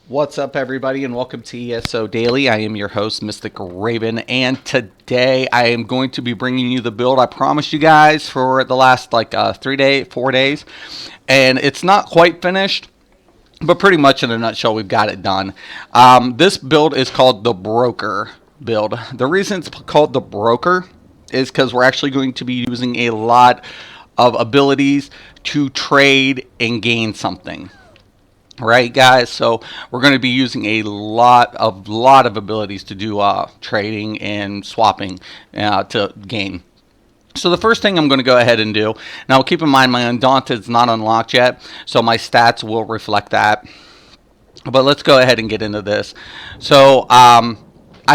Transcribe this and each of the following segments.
What's up, everybody, and welcome to ESO Daily. I am your host, Mystic Raven, and today I am going to be bringing you the build I promised you guys for the last 4 days, and it's not quite finished, but pretty much in a nutshell, we've got it done. This build is called the Broker build. The reason it's called the Broker is because we're actually going to be using a lot of abilities to trade and gain something. Right, guys, so we're going to be using a lot of abilities to do trading and swapping to gain. So the first thing I'm going to go ahead and do, now keep in mind my Undaunted is not unlocked yet, so my stats will reflect that. But let's go ahead and get into this. So I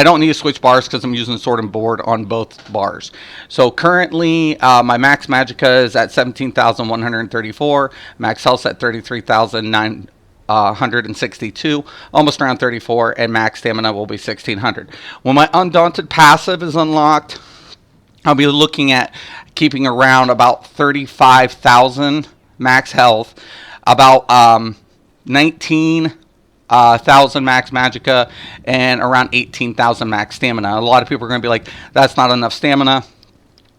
don't need to switch bars because I'm using Sword and Board on both bars. So currently, my max Magicka is at 17,134, max health at 33,162, almost around 34, and max stamina will be 1600. When my Undaunted passive is unlocked, I'll be looking at keeping around about 35,000 max health, about 19,000 max Magicka, and around 18,000 max stamina. A lot of people are going to be like, that's not enough stamina.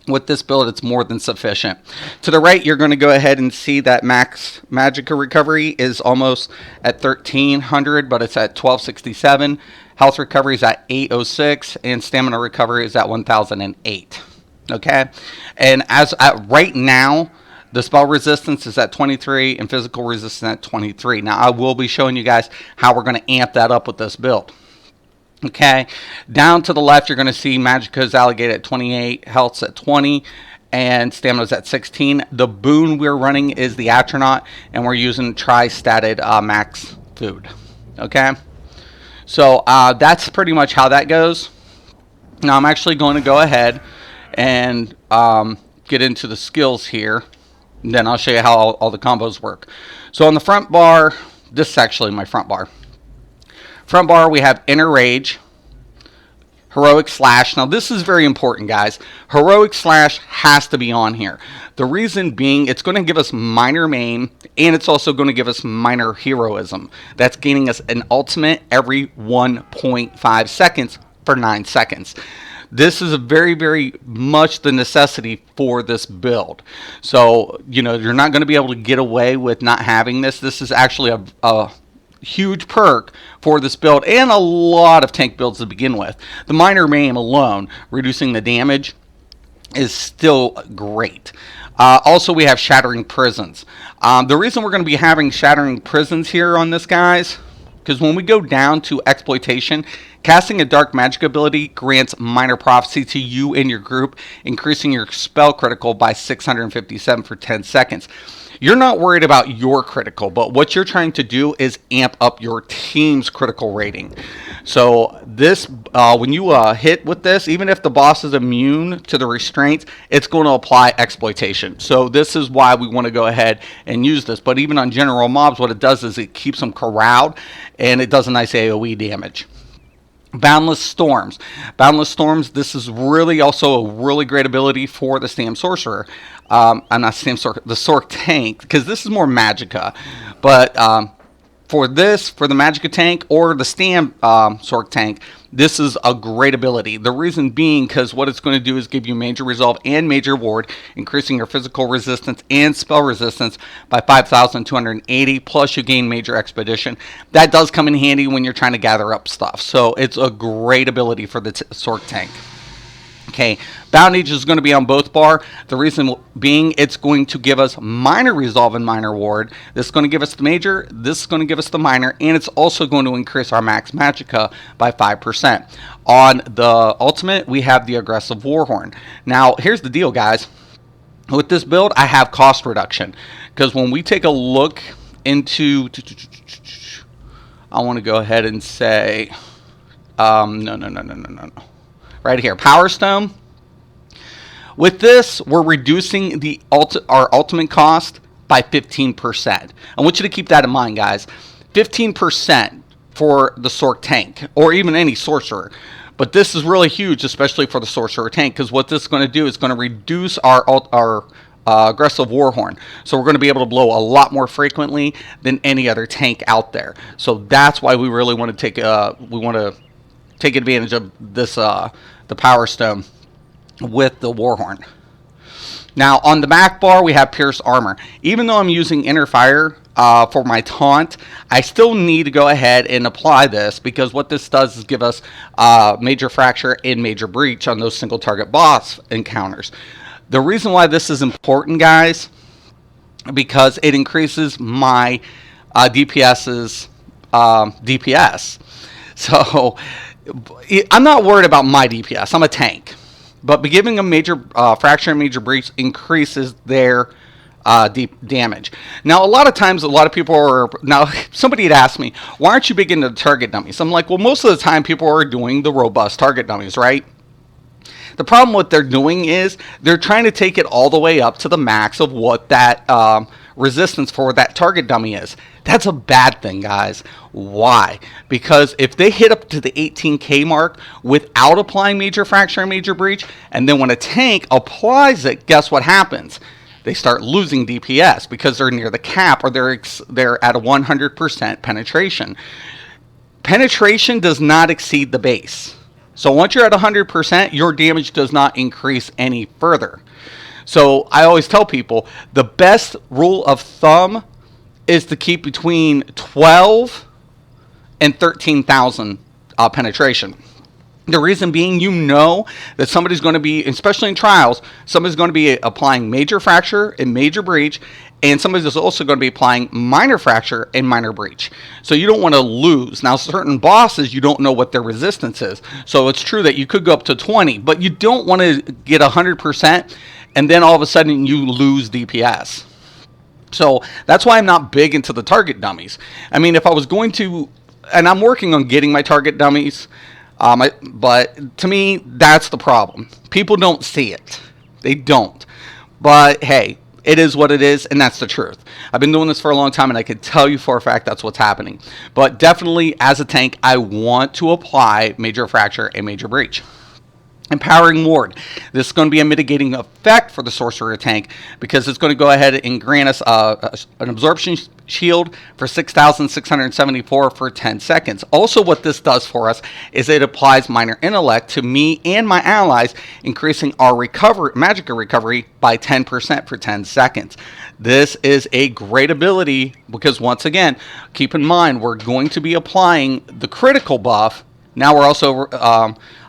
With this build, it's more than sufficient. To the right, you're going to go ahead and see that max Magicka recovery is almost at 1,300, but it's at 1,267. Health recovery is at 806, and stamina recovery is at 1,008. Okay? And as at right now, the spell resistance is at 23, and physical resistance at 23. Now, I will be showing you guys how we're going to amp that up with this build. Okay, down to the left, you're going to see Magicka's Alligator at 28, Health's at 20, and Stamina's at 16. The boon we're running is the Astronaut, and we're using tri-statted max food. Okay, so that's pretty much how that goes. Now, I'm actually going to go ahead and get into the skills here, and then I'll show you how all the combos work. So on the front bar, this is actually my front bar. Front bar, we have Inner Rage, Heroic Slash. Now, this is very important, guys. Heroic Slash has to be on here. The reason being, it's going to give us minor main, and it's also going to give us minor heroism. That's gaining us an ultimate every 1.5 seconds for 9 seconds. This is a very, very much the necessity for this build. So, you're not going to be able to get away with not having this. This is actually a huge perk for this build and a lot of tank builds to begin with. The minor maim alone, reducing the damage, is still great. Also, we have Shattering Prisons. The reason we're going to be having Shattering Prisons here on this, guys, because when we go down to Exploitation, casting a Dark Magic ability grants Minor Prophecy to you and your group, increasing your spell critical by 657 for 10 seconds. You're not worried about your critical, but what you're trying to do is amp up your team's critical rating. So this, when you hit with this, even if the boss is immune to the restraints, it's going to apply Exploitation. So this is why we want to go ahead and use this. But even on general mobs, what it does is it keeps them corralled, and it does a nice AoE damage. Boundless Storms. Boundless Storms, this is really also a really great ability for the Stam Sorcerer. I'm not Stam Sorcerer, the Sorc Tank, because this is more Magicka. But for the Magicka tank or the Stam Sorc Tank, this is a great ability. The reason being because what it's going to do is give you Major Resolve and Major Ward, increasing your physical resistance and spell resistance by 5,280, plus you gain Major Expedition. That does come in handy when you're trying to gather up stuff. So it's a great ability for the Sorc Tank. Okay, Boundage is going to be on both bar. The reason being, it's going to give us Minor Resolve and Minor Ward. This is going to give us the Major, this is going to give us the Minor, and it's also going to increase our max Magicka by 5%. On the Ultimate, we have the Aggressive Warhorn. Now, here's the deal, guys. With this build, I have cost reduction. Because when we take a look into... I want to go ahead and say... No. Right here, Power Stone. With this, we're reducing our ultimate cost by 15%. I want you to keep that in mind, guys. 15% for the Sorc Tank, or even any Sorcerer. But this is really huge, especially for the Sorcerer Tank, because what this is going to do is going to reduce our aggressive Warhorn. So we're going to be able to blow a lot more frequently than any other tank out there. So that's why we really want to take advantage of this the Power Stone with the Warhorn. Now on the back bar we have Pierce Armor. Even though I'm using Inner Fire for my taunt, I still need to go ahead and apply this, because what this does is give us Major Fracture and Major Breach on those single target boss encounters. The reason why this is important, guys, because it increases my DPS's DPS. So I'm not worried about my DPS. I'm a tank. But giving a Major Fracture and Major Breach increases their deep damage. Now, a lot of times, a lot of people are... Now, somebody had asked me, why aren't you big into target dummies? I'm like, well, most of the time, people are doing the robust target dummies, right? The problem what they're doing is they're trying to take it all the way up to the max of what that resistance for that target dummy is. That's a bad thing, guys. Why? Because if they hit up to the 18k mark without applying Major Fracture and Major Breach, and then when a tank applies it, guess what happens? They start losing DPS because they're near the cap, or they're at a 100% penetration. Penetration does not exceed the base. So once you're at 100%, your damage does not increase any further. So I always tell people, the best rule of thumb is to keep between 12 and 13,000 penetration. The reason being, you know that somebody's going to be, especially in trials, somebody's going to be applying Major Fracture and Major Breach, and somebody's also going to be applying Minor Fracture and Minor Breach. So you don't want to lose. Now, certain bosses, you don't know what their resistance is. So it's true that you could go up to 20, but you don't want to get 100%, and then all of a sudden you lose DPS. So that's why I'm not big into the target dummies. I mean, if I was going to, and I'm working on getting my target dummies, but to me, that's the problem. People don't see it. They don't. But hey, it is what it is, and that's the truth. I've been doing this for a long time, and I can tell you for a fact that's what's happening. But definitely, as a tank, I want to apply Major Fracture and Major Breach. Empowering Ward. This is going to be a mitigating effect for the Sorcerer tank, because it's going to go ahead and grant us an absorption shield for 6,674 for 10 seconds. Also, what this does for us is it applies Minor Intellect to me and my allies, increasing our magical recovery by 10% for 10 seconds. This is a great ability because, once again, keep in mind, we're going to be applying the critical buff. Now we're also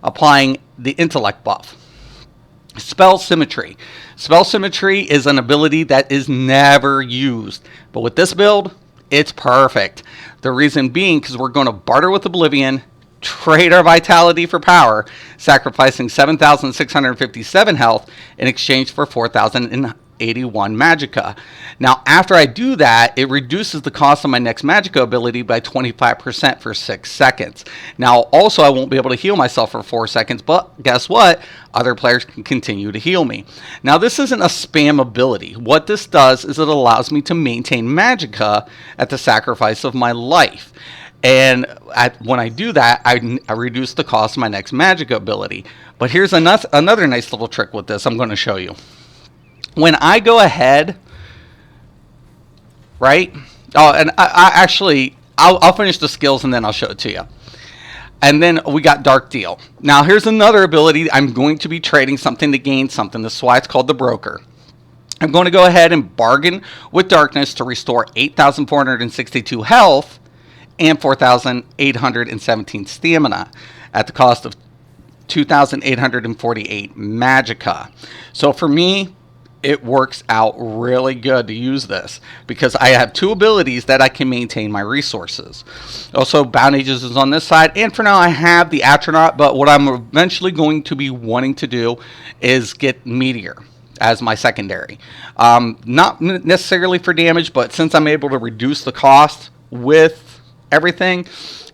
applying the intellect buff. Spell Symmetry. Spell Symmetry is an ability that is never used, but with this build, it's perfect. The reason being, because we're going to barter with Oblivion, trade our vitality for power, sacrificing 7,657 health in exchange for 4,081 magicka. Now, after I do that, it reduces the cost of my next magicka ability by 25% for 6 seconds. Now, also, I won't be able to heal myself for 4 seconds, but guess what? Other players can continue to heal me. Now, this isn't a spam ability. What this does is it allows me to maintain magicka at the sacrifice of my life. And when I do that, I reduce the cost of my next magicka ability. But here's another nice little trick with this I'm going to show you. When I go ahead, right? Oh, and I'll finish the skills and then I'll show it to you. And then we got Dark Deal. Now, here's another ability. I'm going to be trading something to gain something. This is why it's called the Broker. I'm going to go ahead and bargain with Darkness to restore 8,462 health and 4,817 stamina at the cost of 2,848 magicka. So for me, it works out really good to use this because I have two abilities that I can maintain my resources. Also, Bound Ages is on this side, and for now I have the Astronaut, but what I'm eventually going to be wanting to do is get Meteor as my secondary. Not necessarily for damage, but since I'm able to reduce the cost with everything,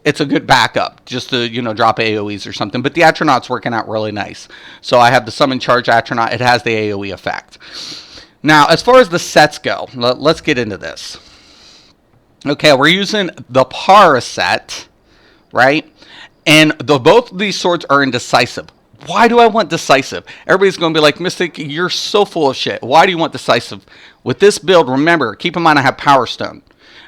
it's a good backup just to, drop AoEs or something. But the Astronaut's working out really nice. So I have the Summon Charge Astronaut. It has the AoE effect. Now, as far as the sets go, let's get into this. Okay, we're using the Para set, right? And both of these swords are indecisive. Why do I want decisive? Everybody's going to be like, Mystic, you're so full of shit. Why do you want decisive? With this build, remember, keep in mind I have Power Stone.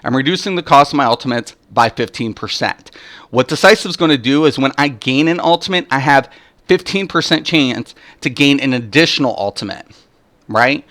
I'm reducing the cost of my ultimates by 15%. What decisive is going to do is when I gain an ultimate, I have 15% chance to gain an additional ultimate, right?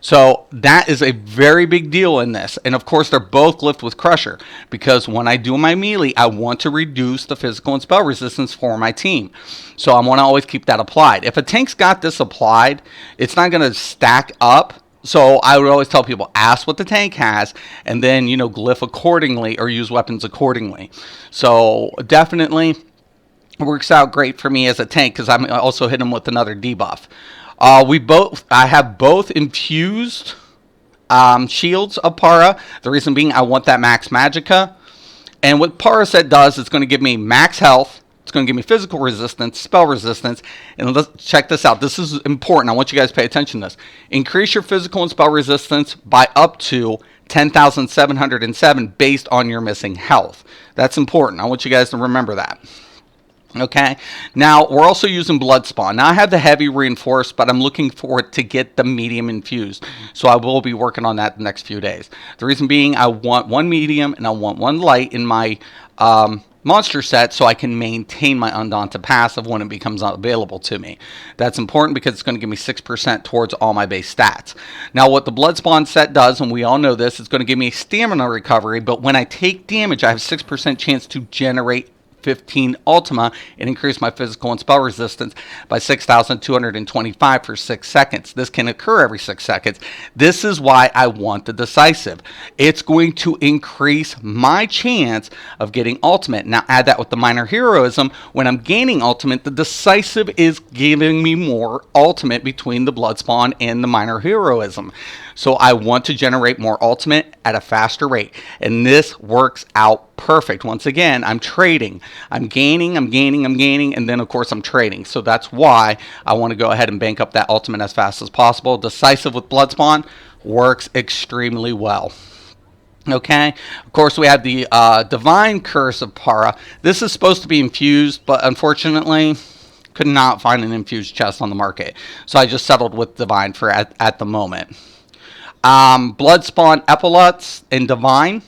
So that is a very big deal in this. And of course, they're both lift with Crusher, because when I do my melee, I want to reduce the physical and spell resistance for my team. So I want to always keep that applied. If a tank's got this applied, it's not going to stack up. So I would always tell people, ask what the tank has, and then, you know, glyph accordingly or use weapons accordingly. So definitely it works out great for me as a tank, because I'm also hitting them with another debuff. I have both infused shields of Para. The reason being, I want that max magicka. And what Para set does, it's going to give me max health. It's going to give me physical resistance, spell resistance. And let's check this out. This is important. I want you guys to pay attention to this. Increase your physical and spell resistance by up to 10,707 based on your missing health. That's important. I want you guys to remember that. Okay, now we're also using blood spawn. Now I have the heavy reinforced, but I'm looking for it to get the medium infused. So I will be working on that the next few days. The reason being, I want one medium and I want one light in my monster set, so I can maintain my Undaunted passive when it becomes available to me. That's important because it's going to give me 6% towards all my base stats. Now what the blood spawn set does, and we all know this, it's going to give me stamina recovery, but when I take damage, I have 6% chance to generate 15 Ultima and increase my physical and spell resistance by 6,225 for 6 seconds. This can occur every 6 seconds. This is why I want the decisive. It's going to increase my chance of getting ultimate. Now add that with the minor heroism. When I'm gaining ultimate, the decisive is giving me more ultimate between the blood spawn and the minor heroism. So I want to generate more ultimate at a faster rate. And this works out perfect. Once again, I'm trading. I'm gaining, and then of course I'm trading. So that's why I want to go ahead and bank up that ultimate as fast as possible. Decisive with Bloodspawn works extremely well. Okay, of course we have the Divine Curse of Para. This is supposed to be infused, but unfortunately could not find an infused chest on the market. So I just settled with Divine for at the moment. Bloodspawn Epaulets and Divine.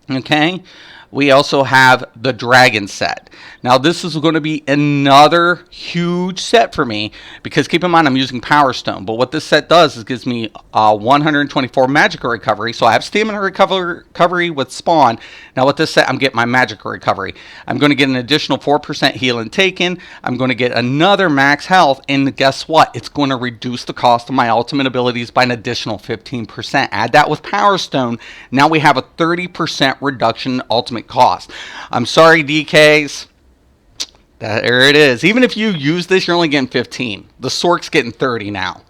Okay, we also have the Dragon set. Now this is going to be another huge set for me, because keep in mind I'm using Power Stone, but what this set does is gives me 124 magical recovery. So I have stamina recovery with spawn. Now with this set I'm getting my magical recovery. I'm going to get an additional 4% heal and taken. I'm going to get another max health, and guess what? It's going to reduce the cost of my ultimate abilities by an additional 15%. Add that with Power Stone. Now we have a 30% reduction in ultimate cost. I'm sorry, DKs. There it is. Even if you use this, you're only getting 15. The Sorc's getting 30 now.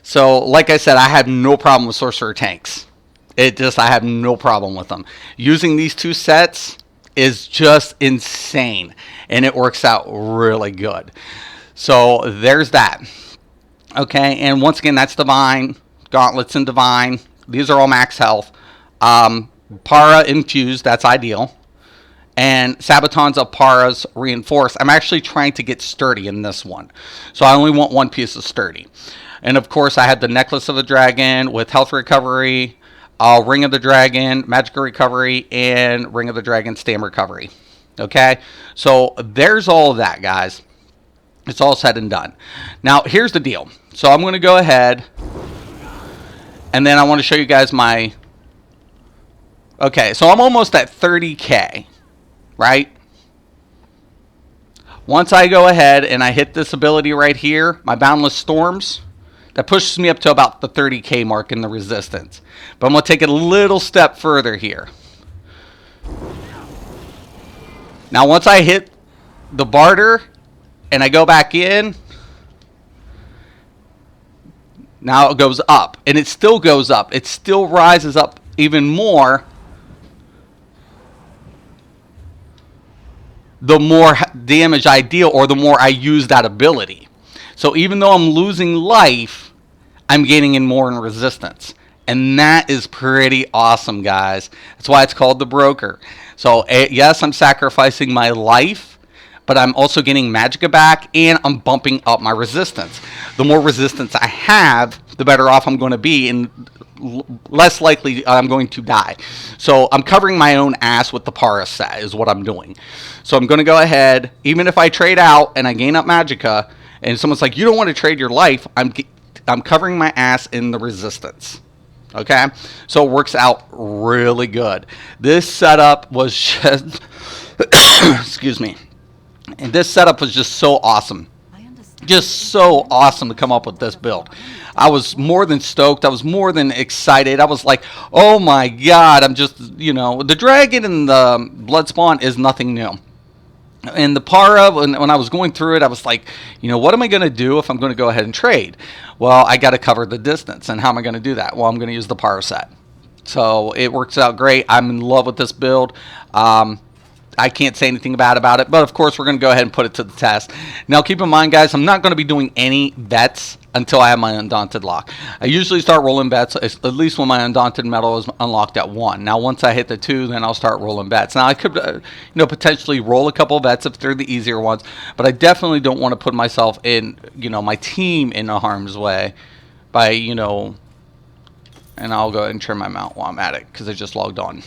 So, like I said, I have no problem with Sorcerer Tanks. I have no problem with them. Using these two sets is just insane, and it works out really good. So, there's that. Okay, and once again, that's Divine, Gauntlets and Divine. These are all max health. Para infused, that's ideal. And Sabatons of Para's reinforced. I'm actually trying to get sturdy in this one. So I only want one piece of sturdy. And of course I have the Necklace of the Dragon with health recovery, Ring of the Dragon, magical recovery, and Ring of the Dragon stam recovery. Okay, so there's all of that, guys. It's all said and done. Now here's the deal. So I'm going to go ahead, and then I want to show you guys my... Okay, so I'm almost at 30K. Right? Once I go ahead and I hit this ability right here, my Boundless Storms, that pushes me up to about the 30K mark in the resistance. But I'm going to take it a little step further here. Now once I hit the barter and I go back in, now it goes up. And it still goes up. It still rises up even more the more damage I deal, or the more I use that ability. So even though I'm losing life, I'm gaining in more in resistance. And that is pretty awesome, guys. That's why it's called the Broker. So yes, I'm sacrificing my life, but I'm also getting Magicka back, and I'm bumping up my resistance. The more resistance I have, the better off I'm going to be, and less likely I'm going to die. So I'm covering my own ass with the Para set is what I'm doing. So I'm going to go ahead, even if I trade out and I gain up Magicka, and someone's like, you don't want to trade your life, I'm covering my ass in the resistance. Okay? So it works out really good. This setup was just... excuse me. And this setup was just so awesome. Just so awesome to come up with this build. I was more than stoked. I was more than excited. I was like, oh my god, I'm just, you know, the dragon and the blood spawn is nothing new. And the Para, when I was going through it, I was like, you know, what am I going to do if I'm going to go ahead and trade? Well, I got to cover the distance. And how am I going to do that? Well, I'm going to use the Para set. So it works out great. I'm in love with this build. I can't say anything bad about it, but of course we're going to go ahead and put it to the test. Now keep in mind, guys, I'm not going to be doing any bets until I have my Undaunted lock. I usually start rolling bets at least when my Undaunted medal is unlocked at 1. Now once I hit the 2, then I'll start rolling bets. Now I could you know, potentially roll a couple of bets if they're the easier ones, but I definitely don't want to put myself in, you know, my team in a harm's way by, you know, and I'll go ahead and turn my mount while I'm at it because I just logged on.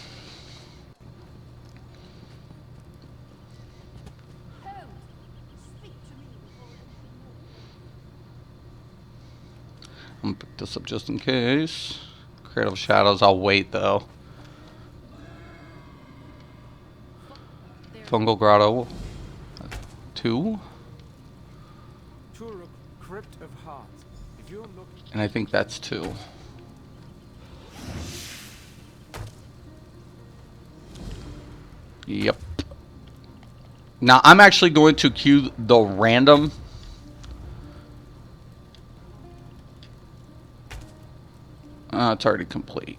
I'm going to pick this up just in case. Creative Shadows, I'll wait though. Fungal Grotto 2. And I think that's 2. Yep. Now I'm actually going to queue the random. It's already complete.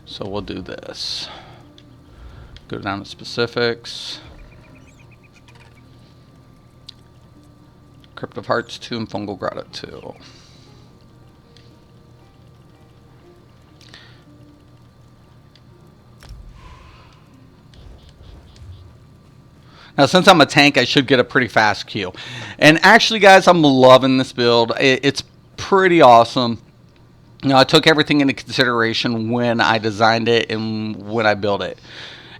So we'll do this. Go down to specifics. Crypt of Hearts 2 and Fungal Grotto 2. Now, since I'm a tank, I should get a pretty fast queue. And actually, guys, I'm loving this build. It's pretty awesome. You know, I took everything into consideration when I designed it and when I built it.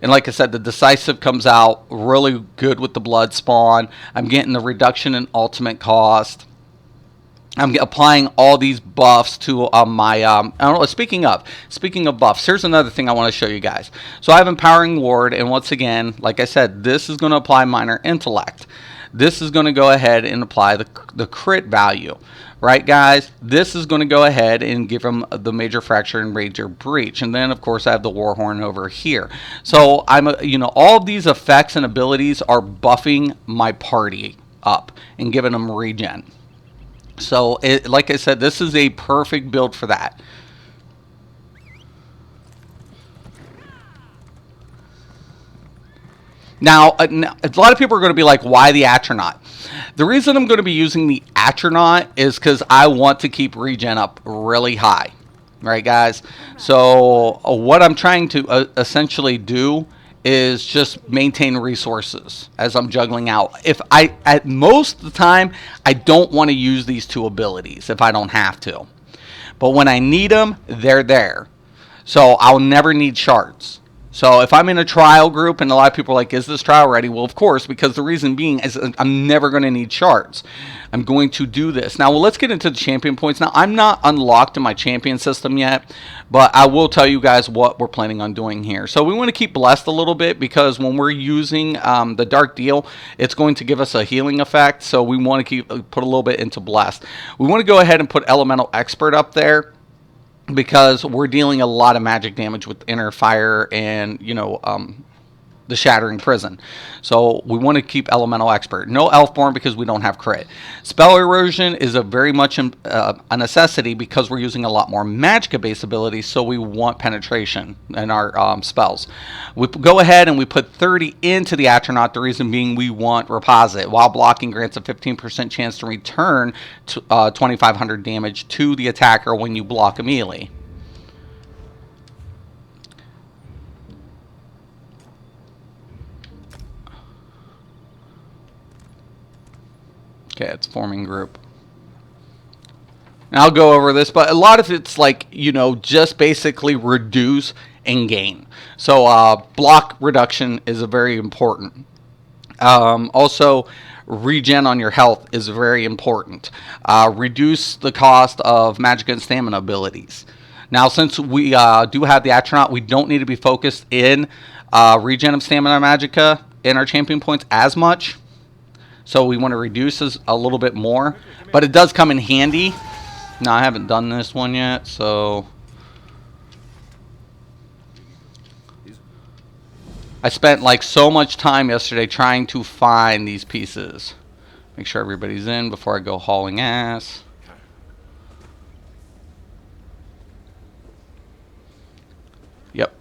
And like I said, the decisive comes out really good with the blood spawn. I'm getting the reduction in ultimate cost. I'm applying all these buffs to my, I don't know, speaking of buffs, here's another thing I want to show you guys. So I have Empowering Ward, and once again, like I said, this is going to apply Minor Intellect. This is going to go ahead and apply the crit value. Right, guys? This is going to go ahead and give them the Major Fracture and Major Breach. And then, of course, I have the Warhorn over here. So, you know, all of these effects and abilities are buffing my party up and giving them regen. So, like I said, this is a perfect build for that. Now, a lot of people are going to be like, why the Atronach? The reason I'm going to be using the Atronach is because I want to keep regen up really high. Right, guys? So, what I'm trying to essentially do is just maintain resources as I'm juggling out. At most of the time, I don't want to use these 2 abilities if I don't have to. But when I need them, they're there. So I'll never need shards. So if I'm in a trial group, and a lot of people are like, is this trial ready? Well, of course, because the reason being is I'm never going to need shards. I'm going to do this. Now, well, let's get into the champion points. Now, I'm not unlocked in my champion system yet, but I will tell you guys what we're planning on doing here. So we want to keep Blessed a little bit, because when we're using the Dark Deal, it's going to give us a healing effect. So we want to put a little bit into Blessed. We want to go ahead and put Elemental Expert up there, because we're dealing a lot of magic damage with Inner Fire and, you know, the Shattering Prison. So we want to keep Elemental Expert. No Elfborn, because we don't have crit. Spell Erosion is a very much a necessity, because we're using a lot more Magicka-based abilities, so we want penetration in our spells. We go ahead and we put 30 into the Atronach, the reason being we want Reposit. While blocking grants a 15% chance to return 2,500 damage to the attacker when you block immediately. Okay, it's forming group. And I'll go over this, but a lot of it's like, you know, just basically reduce and gain. So block reduction is a very important. Also, regen on your health is very important. Reduce the cost of magic and stamina abilities. Now, since we do have the astronaut, we don't need to be focused in regen of stamina magicka in our champion points as much. So we want to reduce this a little bit more. But it does come in handy. Now, I haven't done this one yet, so I spent like so much time yesterday trying to find these pieces. Make sure everybody's in before I go hauling ass. Yep.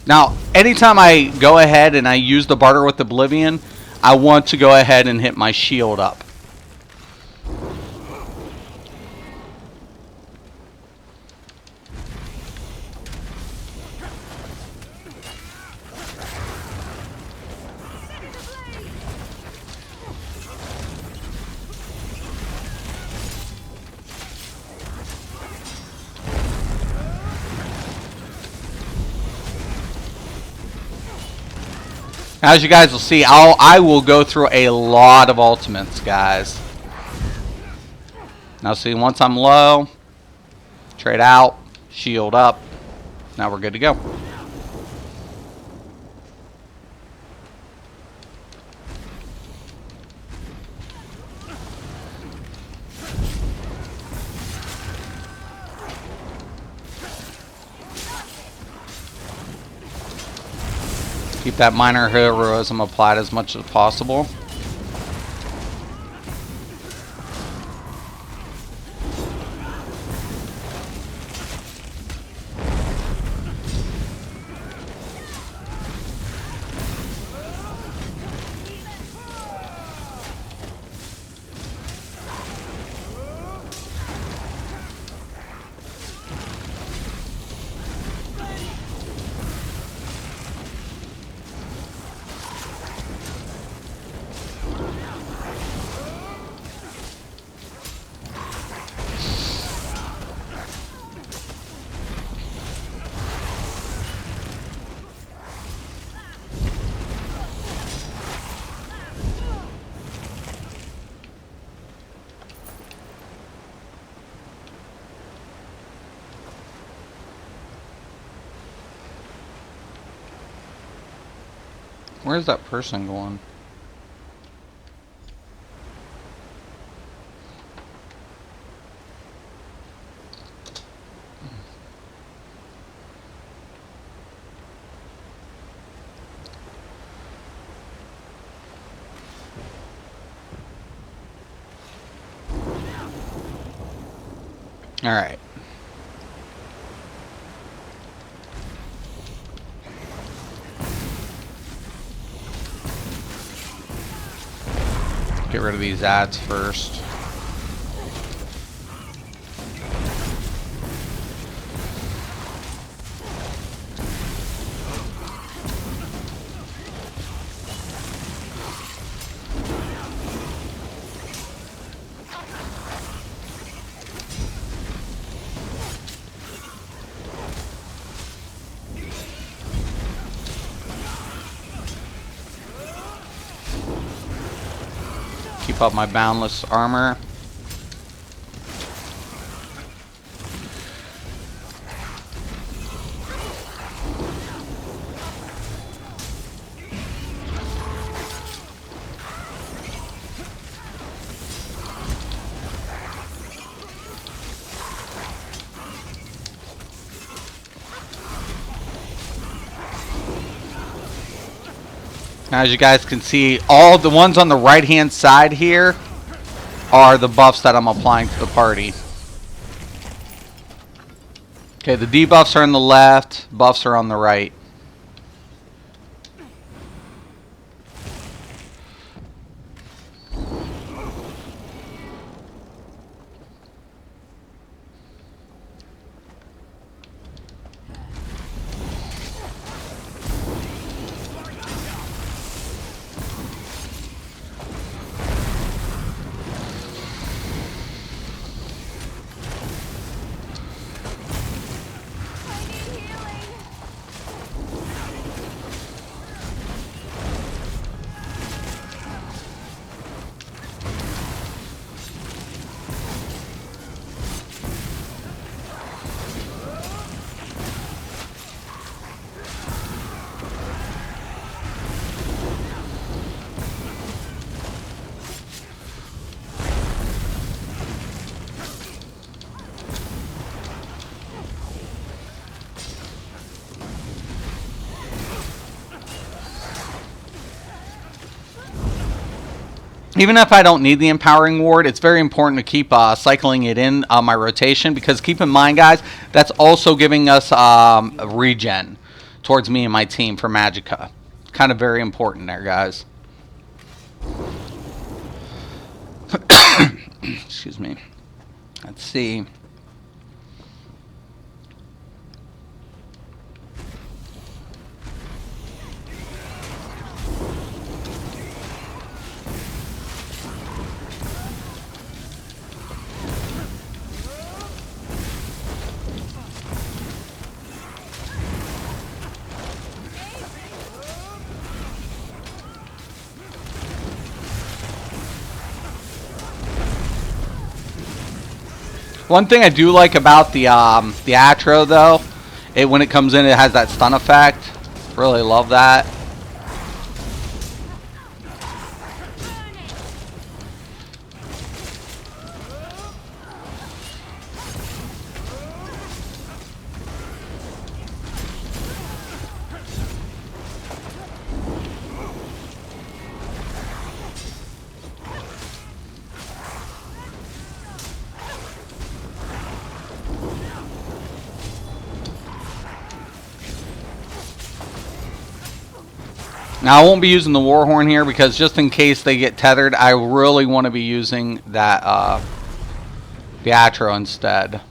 Now, anytime I go ahead and I use the barter with Oblivion, I want to go ahead and hit my shield up. As you guys will see, I will go through a lot of ultimates, guys. Now see, once I'm low, trade out, shield up. Now we're good to go. Keep that minor heroism applied as much as possible. Where's that person going? All right. Get rid of these ads first. Keep up my boundless armor. As you guys can see, all the ones on the right hand side here are the buffs that I'm applying to the party. Okay, the debuffs are on the left, buffs are on the right. Even if I don't need the Empowering Ward, it's very important to keep cycling it in my rotation, because keep in mind, guys, that's also giving us a regen towards me and my team for Magicka. Kind of very important there, guys. Excuse me. Let's see. One thing I do like about the Atro, though, when it comes in, it has that stun effect. Really love that. Now, I won't be using the Warhorn here, because just in case they get tethered, I really want to be using that the Atro instead.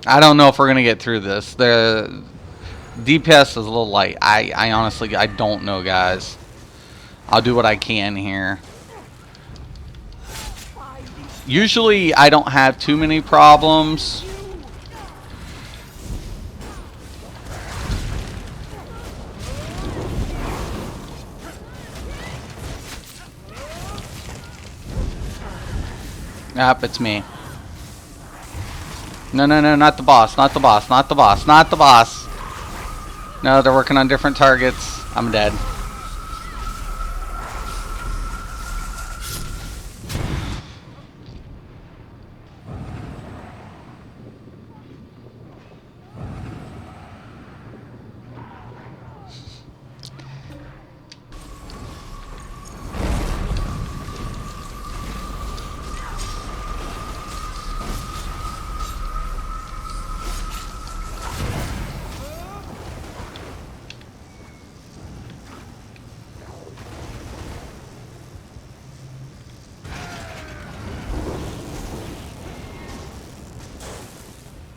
I don't know if we're going to get through this. The DPS is a little light. I honestly, I don't know, guys. I'll do what I can here. Usually, I don't have too many problems. Yep, it's me. No, no, no, not the boss, not the boss, not the boss, not the boss. No, they're working on different targets. I'm dead.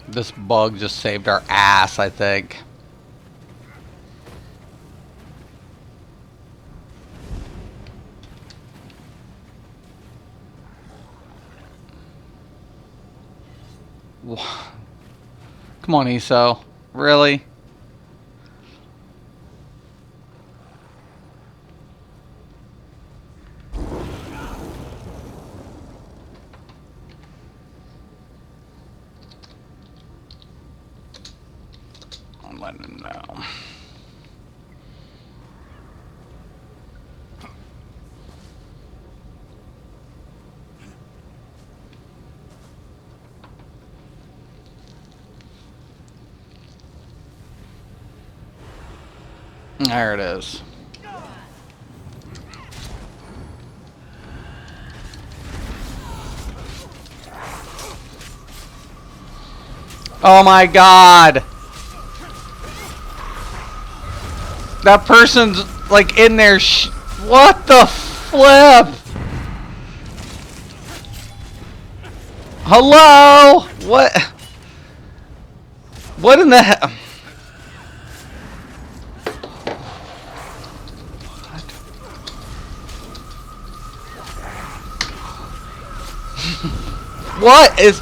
This bug just saved our ass, I think. Come on, ESO. Really? I'm letting him know. There it is. Oh my god! That person's like in there. What the flip? Hello? What? What in the hell? What is...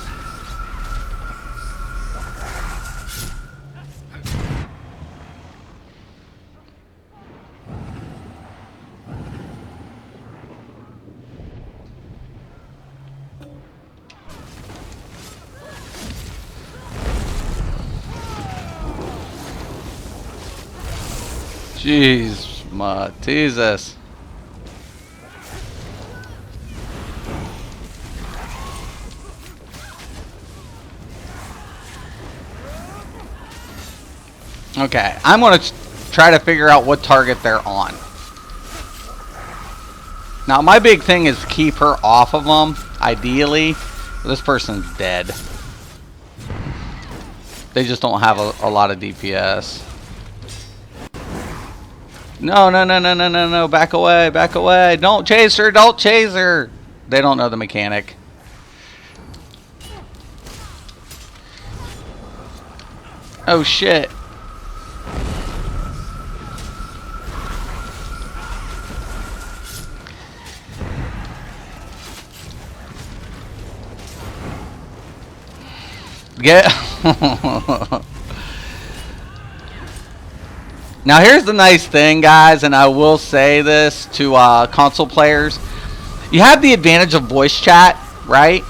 Jeez, my Jesus. Okay, I'm going to try to figure out what target they're on. Now, my big thing is to keep her off of them, ideally. This person's dead. They just don't have a lot of DPS. No, no, no, no, no, no, no. Back away, back away. Don't chase her, don't chase her. They don't know the mechanic. Oh, shit. Get... Now here's the nice thing, guys, and I will say this to console players. You have the advantage of voice chat, right?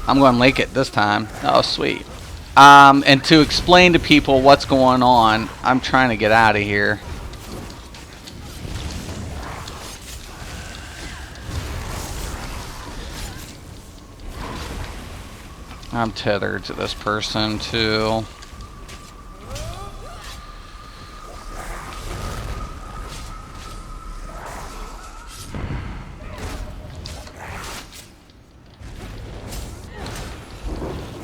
I'm going to link it this time. Oh, sweet. And to explain to people what's going on. I'm trying to get out of here. I'm tethered to this person, too.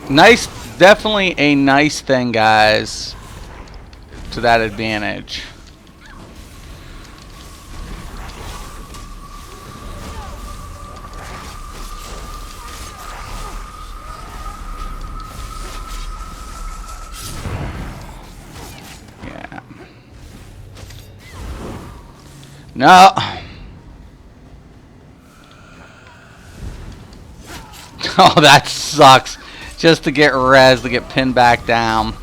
Nice, definitely a nice thing, guys, to that advantage. Yeah. No. Oh, that sucks. Just to get res, to get pinned back down.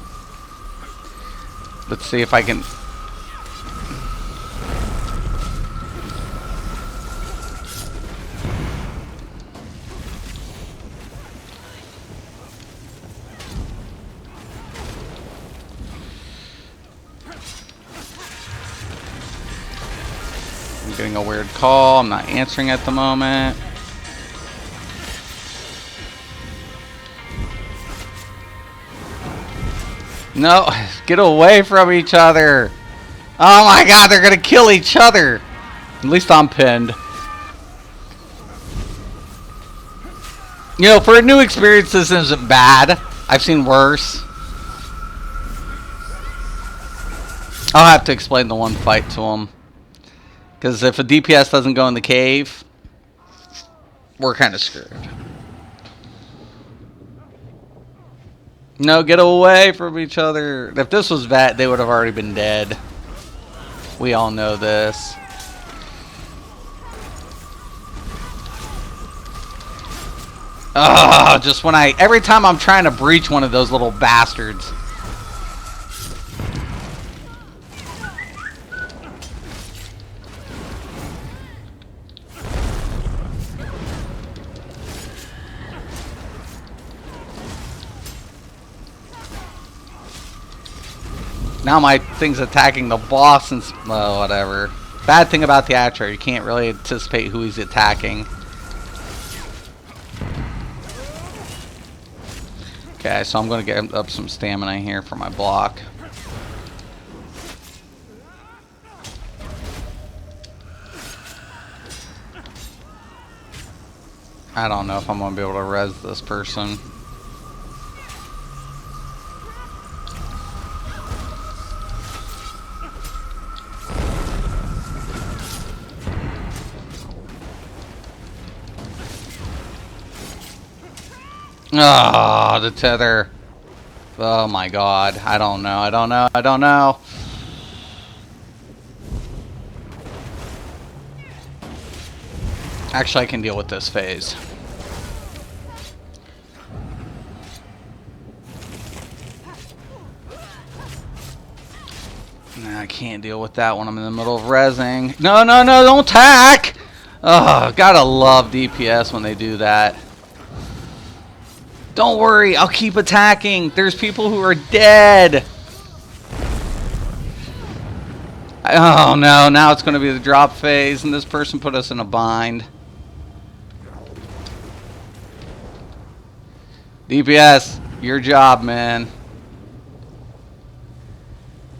Let's see if I can... I'm getting a weird call. I'm not answering at the moment. No, get away from each other. Oh my god, they're gonna kill each other. At least I'm pinned. You know, for a new experience, this isn't bad. I've seen worse. I'll have to explain the one fight to them. Because if a DPS doesn't go in the cave, we're kind of screwed. No, get away from each other. If this was Vet, they would have already been dead. We all know this. Ugh, just when every time I'm trying to breach one of those little bastards. Now my thing's attacking the boss and... well, whatever. Bad thing about the Atro, you can't really anticipate who he's attacking. Okay, so I'm going to get up some stamina here for my block. I don't know if I'm gonna be able to res this person. Oh, the tether. Oh my god. I don't know. I don't know. I don't know. Actually, I can deal with this phase. Nah, I can't deal with that when I'm in the middle of rezzing. No, no, no, don't attack! Oh, gotta love DPS when they do that. Don't worry, I'll keep attacking. There's people who are dead. Oh no, now it's going to be the drop phase, and this person put us in a bind. DPS, your job, man.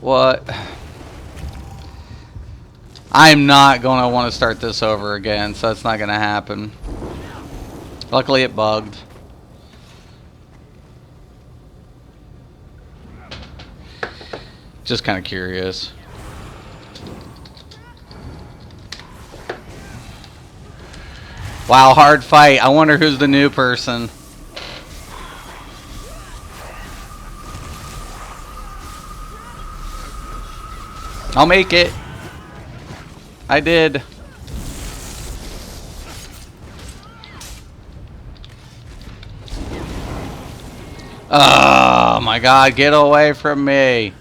What? I'm not going to want to start this over again, so it's not going to happen. Luckily, it bugged. Just kind of curious. Wow, hard fight. I wonder who's the new person. I'll make it. I did. Oh my god, get away from me.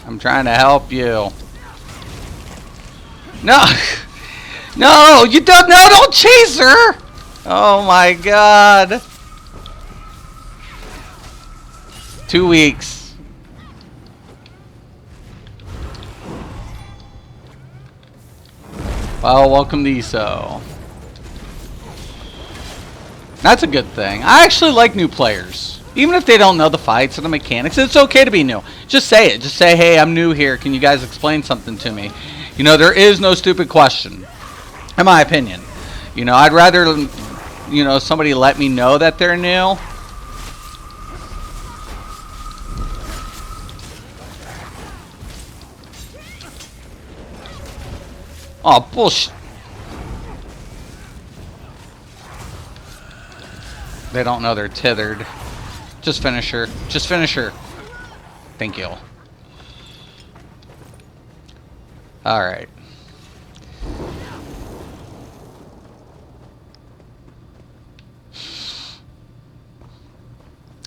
I'm trying to help you. No! No! You don't, no, don't chase her! Oh my god. 2 weeks. Well, welcome to ESO. That's a good thing. I actually like new players. Even if they don't know the fights or the mechanics, it's okay to be new. Just say it. Just say, hey, I'm new here. Can you guys explain something to me? You know, there is no stupid question, in my opinion. You know, I'd rather, you know, somebody let me know that they're new. Oh, bullshit. They don't know they're tethered. Just finish her. Just finish her. Thank you. Alright.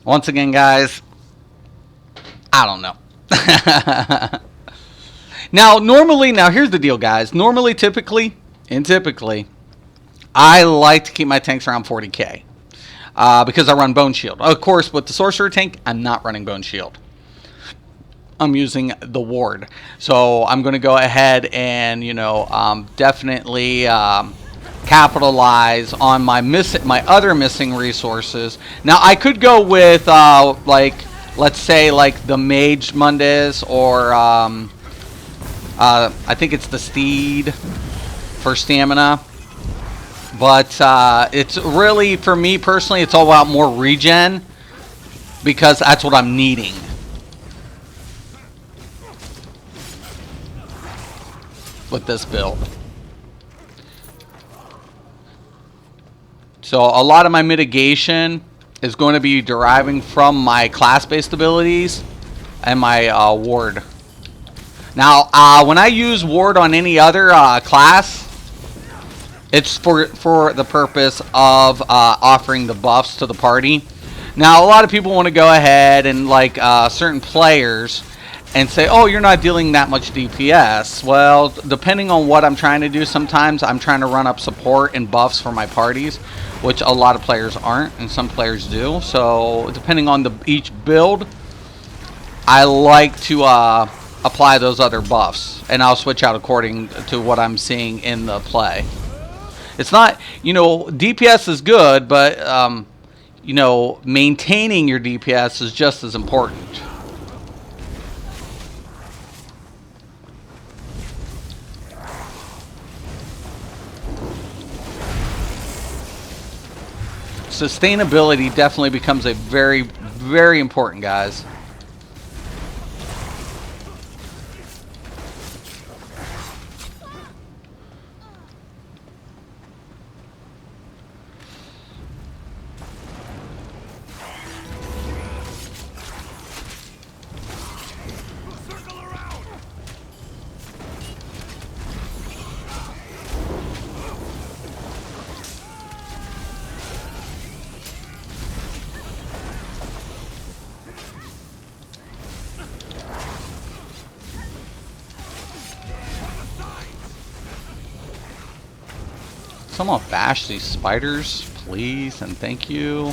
Once again, guys, I don't know. Now, here's the deal, guys. Typically, I like to keep my tanks around 40k. Because I run Bone Shield. Of course, with the Sorcerer tank, I'm not running Bone Shield. I'm using the Ward. So I'm going to go ahead and, you know, definitely capitalize on my other missing resources. Now, I could go with, like, let's say, like, the Mage Mondays or, I think it's the Steed for stamina. But it's really, for me personally, it's all about more regen, because that's what I'm needing. With this build. So a lot of my mitigation is going to be deriving from my class-based abilities and my ward. Now, when I use ward on any other class, it's for the purpose of offering the buffs to the party. Now, a lot of people want to go ahead and, like, certain players and say, oh, you're not dealing that much DPS. Well, depending on what I'm trying to do, sometimes I'm trying to run up support and buffs for my parties, which a lot of players aren't, and some players do. So, depending on each build, I like to apply those other buffs, and I'll switch out according to what I'm seeing in the play. It's not, you know, DPS is good, but, you know, maintaining your DPS is just as important. Sustainability definitely becomes a very, very important, guys. Someone bash these spiders, please, and thank you.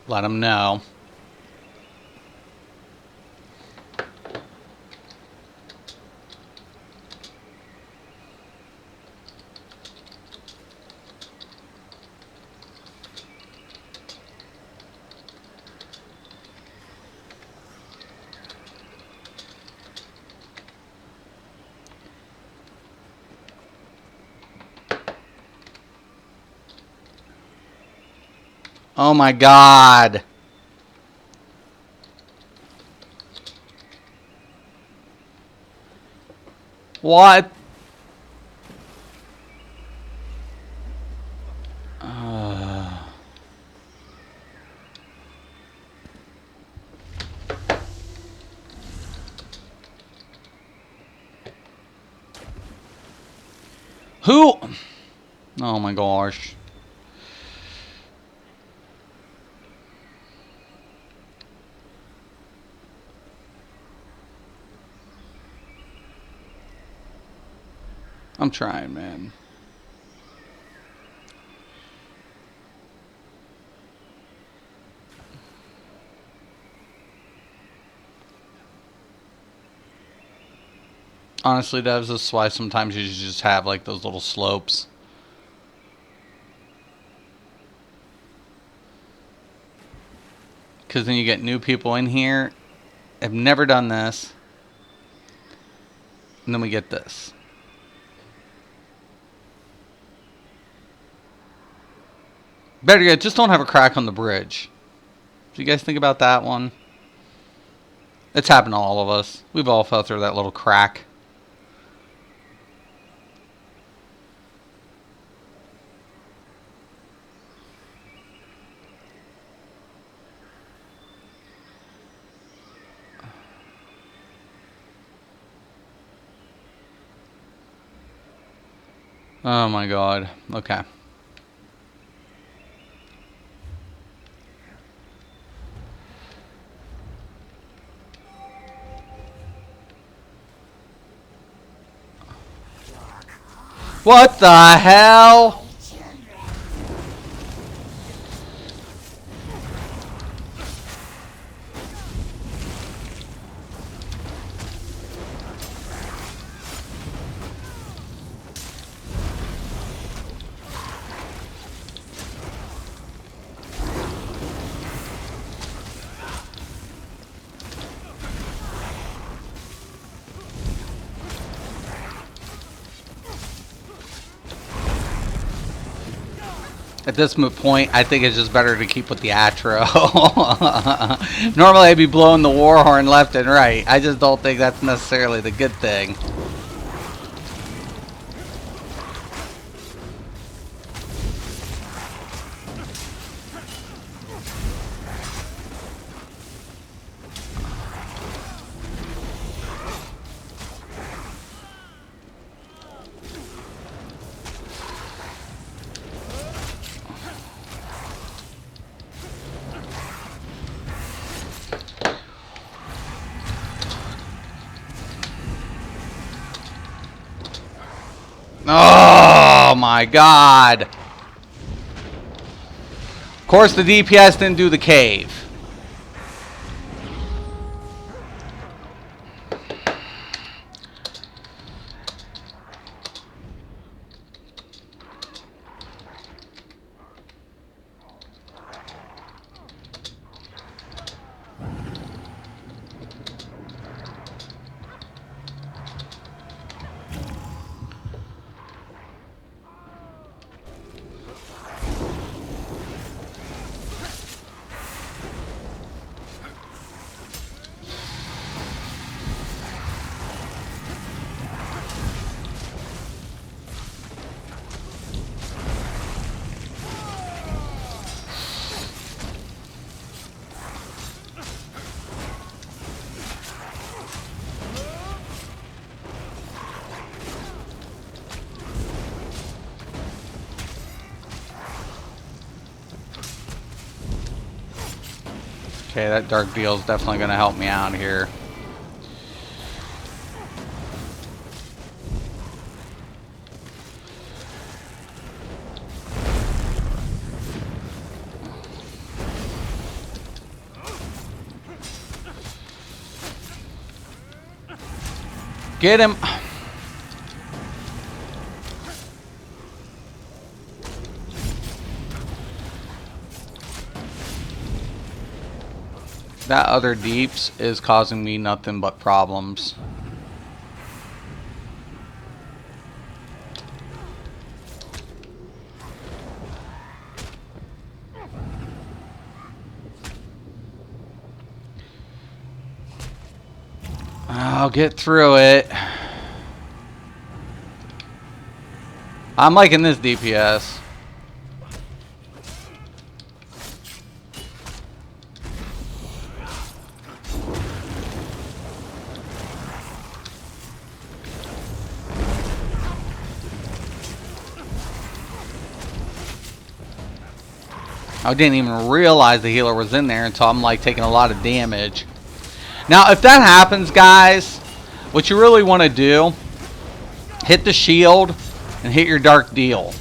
Let them know. Oh my God. What? Who? Oh my gosh. I'm trying, man. Honestly, devs, this is why sometimes you just have like those little slopes. Because then you get new people in here, have never done this, and then we get this. Better yet, just don't have a crack on the bridge. Do you guys think about that one? It's happened to all of us. We've all fell through that little crack. Oh my God. Okay. What the hell? At this point, I think it's just better to keep with the Atro. Normally, I'd be blowing the war horn left and right. I just don't think that's necessarily the good thing. Oh my god. Of course the DPS didn't do the cave. Okay, that dark deal is definitely going to help me out here. Get him! That other deeps is causing me nothing but problems. I'll get through it. I'm liking this DPS. I didn't even realize the healer was in there until I'm like taking a lot of damage. Now, if that happens, guys, what you really want to do, hit the shield and hit your dark deal.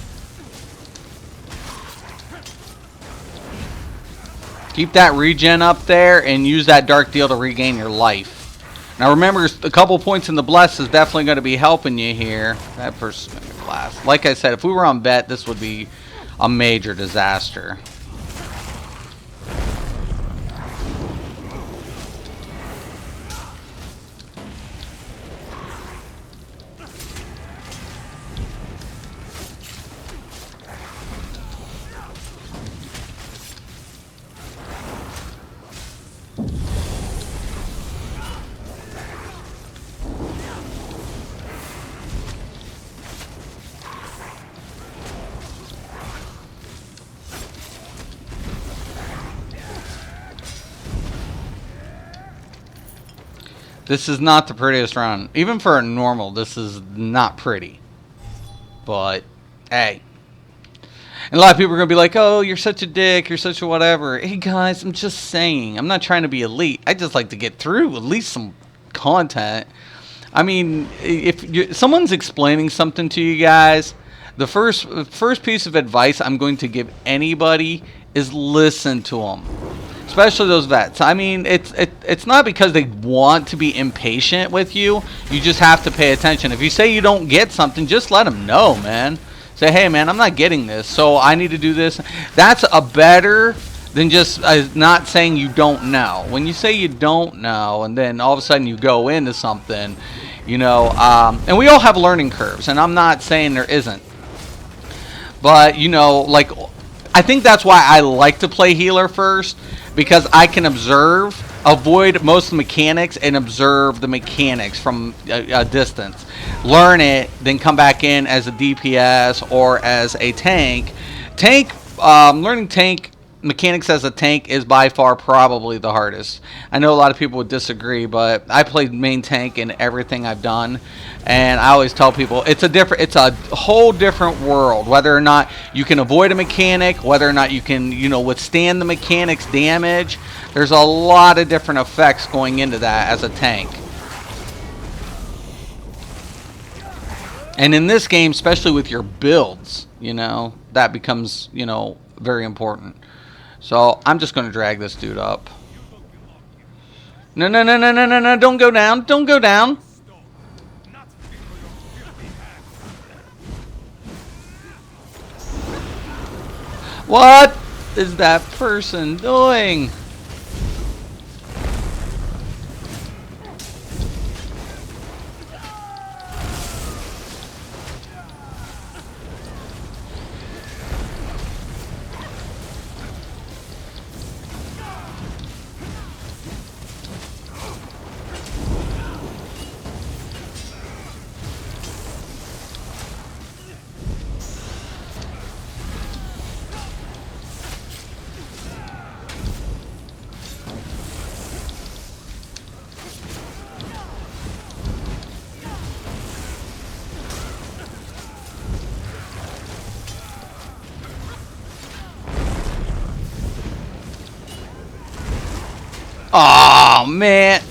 Keep that regen up there and use that dark deal to regain your life. Now, remember, a couple points in the bless is definitely going to be helping you here. That person's going to blast. Like I said, if we were on bet, this would be a major disaster. This is not the prettiest run. Even for a normal, this is not pretty. But, hey. And a lot of people are going to be like, oh, you're such a dick, you're such a whatever. Hey, guys, I'm just saying. I'm not trying to be elite. I just like to get through at least some content. I mean, if someone's explaining something to you guys, the first piece of advice I'm going to give anybody is listen to them. Especially those vets. I mean, it's not because they want to be impatient with you. You just have to pay attention. If you say you don't get something, just let them know, man. Say, hey, man, I'm not getting this, so I need to do this. That's a better than just not saying you don't know. When you say you don't know, and then all of a sudden you go into something, you know, and we all have learning curves, and I'm not saying there isn't. But, you know, like, I think that's why I like to play healer first, because I can avoid most of the mechanics, and observe the mechanics from a distance. Learn it, then come back in as a DPS or as a tank. Learning tank mechanics as a tank is by far probably the hardest. I know a lot of people would disagree, but I played main tank in everything I've done, and I always tell people it's a whole different world. Whether or not you can avoid a mechanic, whether or not you can withstand the mechanic's damage, there's a lot of different effects going into that as a tank. And in this game, especially with your builds, that becomes very important. So I'm just going to drag this dude up. No, no, no, no, no, no, no. Don't go down. Don't go down. What is that person doing? Oh man.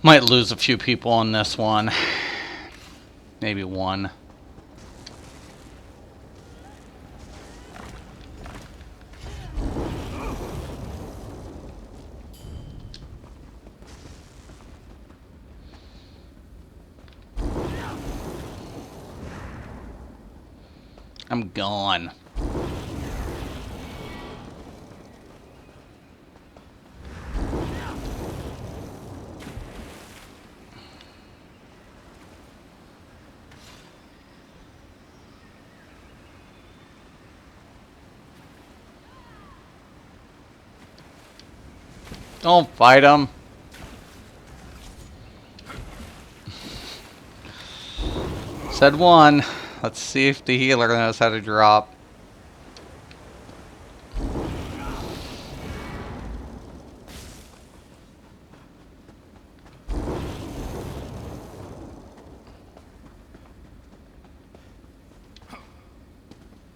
Might lose a few people on this one. Maybe one. I'm gone. Don't fight him. Said one. Let's see if the healer knows how to drop.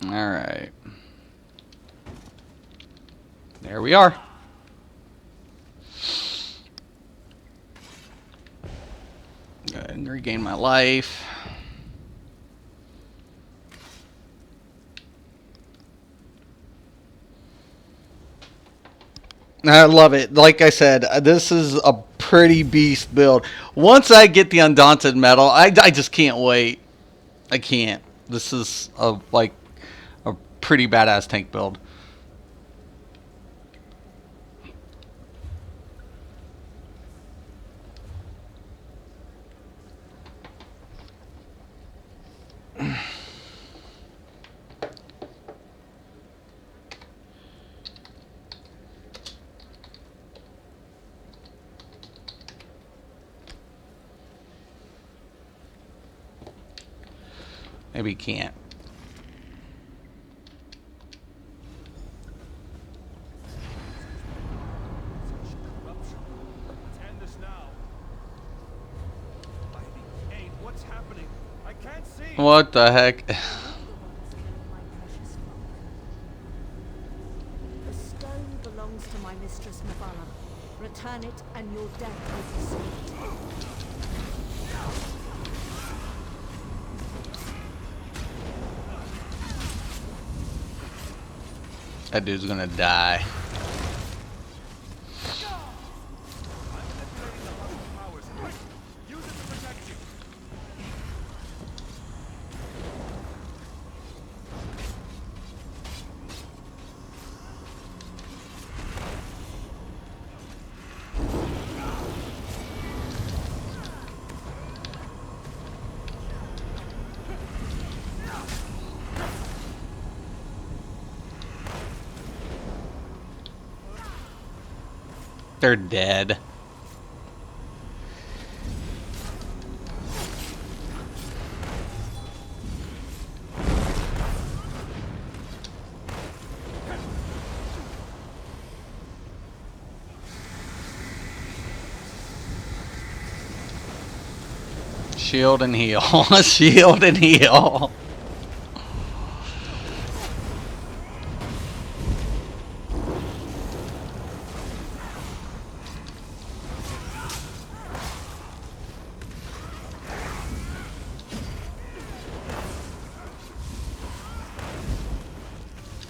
Alright. There we are. Go ahead and regain my life. I love it. Like I said, this is a pretty beast build. Once I get the Undaunted Metal, I just can't wait. I can't. This is a pretty badass tank build. Maybe he can't. What's happening? I What the heck? The stone belongs to my mistress Navala. Return it and your death will be sealed. That dude's gonna die. They're dead. Shield and heal. Shield and heal.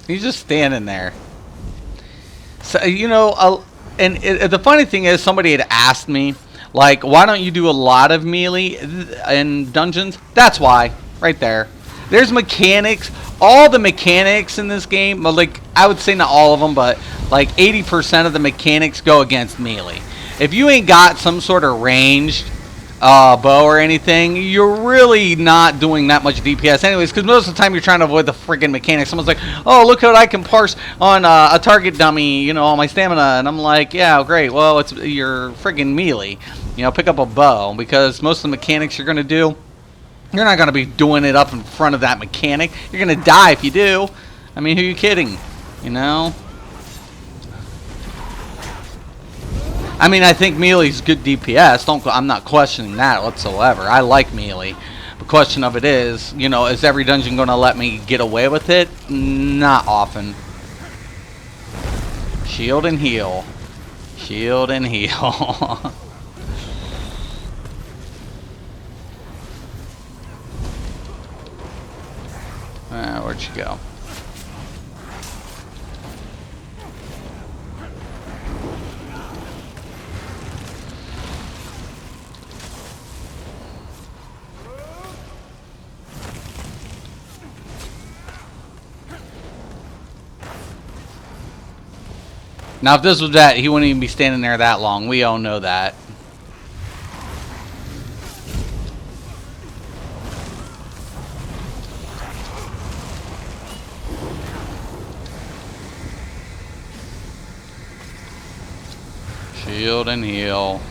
He's just standing there. So, you know, the funny thing is, somebody had asked me, like, why don't you do a lot of melee in dungeons? That's why, right there. There's mechanics. All the mechanics in this game, well, like, I would say not all of them, but like 80% of the mechanics go against melee. If you ain't got some sort of ranged bow or anything, you're really not doing that much DPS anyways, because most of the time you're trying to avoid the friggin' mechanics. Someone's like, oh, look what I can parse on a target dummy, you know, all my stamina, and I'm like, yeah, great, well, it's your friggin' melee. You know, pick up a bow, because most of the mechanics you're going to do, you're not going to be doing it up in front of that mechanic. You're going to die if you do. I mean, who are you kidding? You know? I mean, I think melee's good DPS. I'm not questioning that whatsoever. I like melee. The question of it is, you know, is every dungeon going to let me get away with it? Not often. Shield and heal. Shield and heal. Where'd you go? Now, if this was that, he wouldn't even be standing there that long. We all know that. Shield and heal.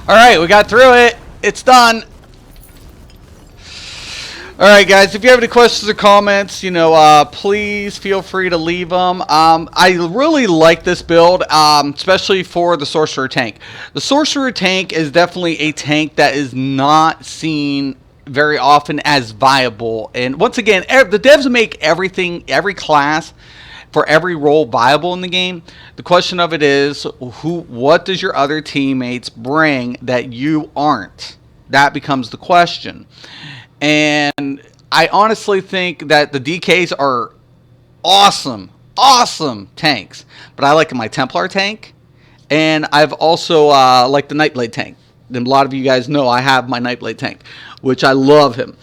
Alright, we got through it. It's done. Alright, guys, if you have any questions or comments, you know, please feel free to leave them. I really like this build, especially for the Sorcerer tank. The Sorcerer tank is definitely a tank that is not seen very often as viable. And once again, the devs make everything, every class, for every role viable in the game. The question of it is, what does your other teammates bring that you aren't? That becomes the question. And I honestly think that the DKs are awesome, awesome tanks. But I like my Templar tank, and I've also liked the Nightblade tank. And a lot of you guys know I have my Nightblade tank, which I love him.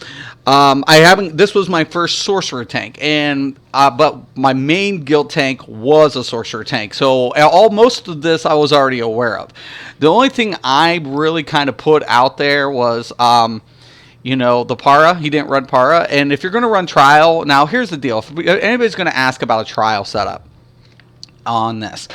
This was my first Sorcerer tank, and but my main guild tank was a Sorcerer tank. So most of this I was already aware of. The only thing I really kind of put out there was, you know, the Para. He didn't run Para, and if you're going to run Trial, now here's the deal: if anybody's going to ask about a Trial setup, on this.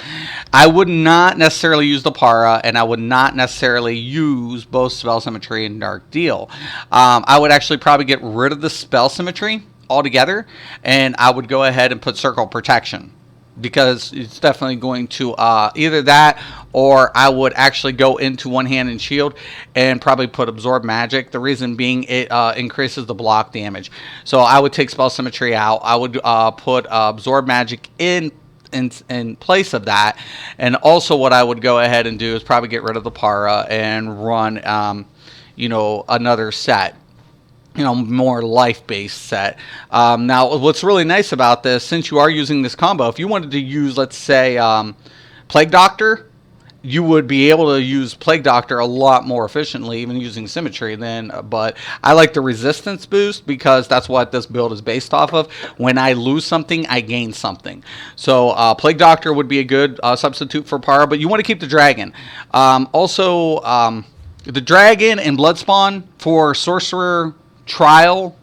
I would not necessarily use the Para, and I would not necessarily use both Spell Symmetry and Dark Deal. I would actually probably get rid of the Spell Symmetry altogether, and I would go ahead and put Circle Protection, because it's definitely going to either that, or I would actually go into One Hand and Shield and probably put Absorb Magic. The reason being, it increases the block damage. So I would take Spell Symmetry out. I would put Absorb Magic in place of that. And also what I would go ahead and do is probably get rid of the Para and run another set, more life-based set. Now, what's really nice about this, since you are using this combo, if you wanted to use, let's say, Plague Doctor, you would be able to use Plague Doctor a lot more efficiently, even using Symmetry. But I like the resistance boost, because that's what this build is based off of. When I lose something, I gain something. So Plague Doctor would be a good substitute for Para, but you want to keep the Dragon. The Dragon and Bloodspawn for Sorcerer Trial,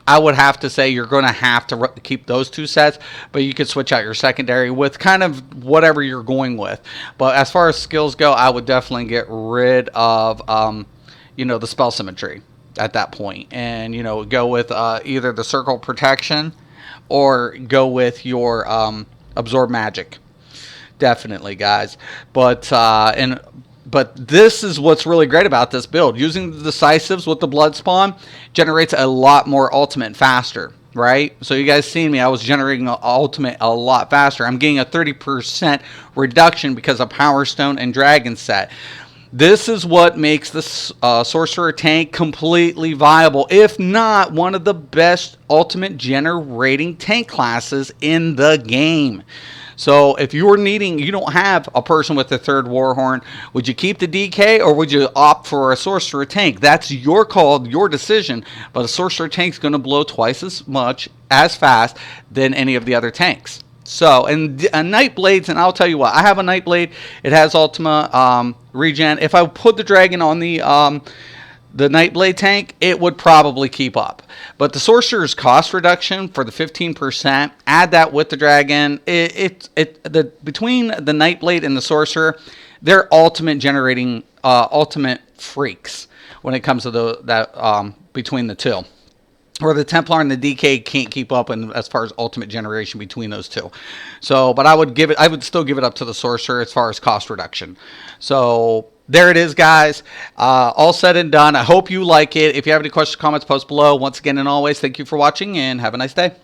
I would have to say you're going to have to keep those two sets, but you could switch out your secondary with kind of whatever you're going with. But as far as skills go, I would definitely get rid of, the Spell Symmetry at that point, and go with either the Circle Protection or go with your Absorb Magic. Definitely, guys. But this is what's really great about this build. Using the Decisives with the Bloodspawn generates a lot more ultimate faster, right? So you guys seen me, I was generating ultimate a lot faster. I'm getting a 30% reduction because of Power Stone and Dragon set. This is what makes the Sorcerer tank completely viable, if not one of the best ultimate generating tank classes in the game. So if you don't have a person with the third Warhorn, would you keep the DK or would you opt for a Sorcerer tank? That's your call, your decision. But a Sorcerer tank is going to blow twice as fast than any of the other tanks. So, and Nightblades, and I'll tell you what, I have a Nightblade. It has Ultima regen. If I put the Dragon on the Nightblade tank, it would probably keep up. But the Sorcerer's cost reduction for the 15%, add that with the Dragon, between the Nightblade and the Sorcerer, they're ultimate generating, ultimate freaks when it comes to between the two. Or the Templar and the DK can't keep up as far as ultimate generation between those two. So, but I would still give it up to the Sorcerer as far as cost reduction. So there it is, guys. All said and done. I hope you like it. If you have any questions, comments, post below. Once again, and always, thank you for watching, and have a nice day.